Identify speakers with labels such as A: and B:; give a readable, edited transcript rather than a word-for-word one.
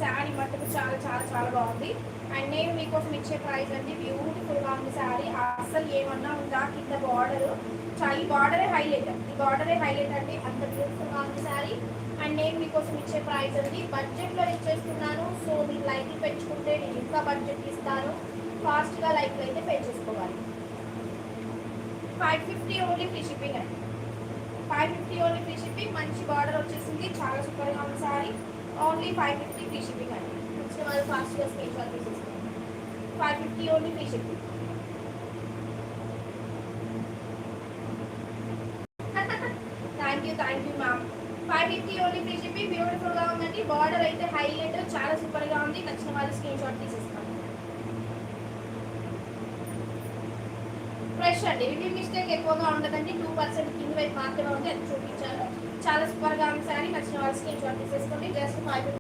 A: శారీ మట్టుకు చాలా చాలా చాలా బాగుంది. అండ్ నేను మీకోసం ఇచ్చే ప్రైస్ అండి బ్యూటిఫుల్గా ఉంది శారీ. అస్సలు ఏమన్నా ఉందా కింద బార్డర్, ఈ బార్డరే హైలైట్, ఈ బార్డరే హైలైట్ అండి, అంత బ్యూటిఫుల్గా ఉంది శారీ. అండ్ నేను మీకోసం ఇచ్చే ప్రైస్ అండి బడ్జెట్లో ఇచ్చేస్తున్నాను. సో మీరు లైక్లు పెంచుకుంటే నేను ఇంకా బడ్జెట్ ఇస్తాను. ఫాస్ట్గా లైక్లు అయితే పే చేసుకోవాలి. 550 ఓన్లీ ఫ్రీ షిప్పింగ్ అండి. 550 ఓన్లీ ఫ్రీ షిప్పింగ్. మంచి బార్డర్ వచ్చేసింది, చాలా సూపర్గా ఉంది సారీ. ఓన్లీ 550 ఫ్రీ షిప్పింగ్ అండి. వచ్చిన వాళ్ళు ఫాస్ట్గా స్క్రీన్ షాట్ తీసేసుకోండి. 550 only free shipping. Thank you ma'am. 550 only free shipping. బ్యూటిఫుల్గా ఉందండి, బార్డర్ అయితే హైలైట్, చాలా సూపర్గా ఉంది. నచ్చిన వాళ్ళు స్క్రీన్ షాట్ తీసేసుకోండి. ఫ్రెష్ అండి, రివ్యూ మిస్టేక్ ఎక్కువగా ఉండదండి, 2% కింద వైపు మాత్రమే ఉంది, అది చూపించాను. చాలా సూపర్గా ఉంది సారీ. నచ్చిన వాళ్ళు స్క్రీన్ షాట్ తీసేసుకోండి. జస్ట్ 550.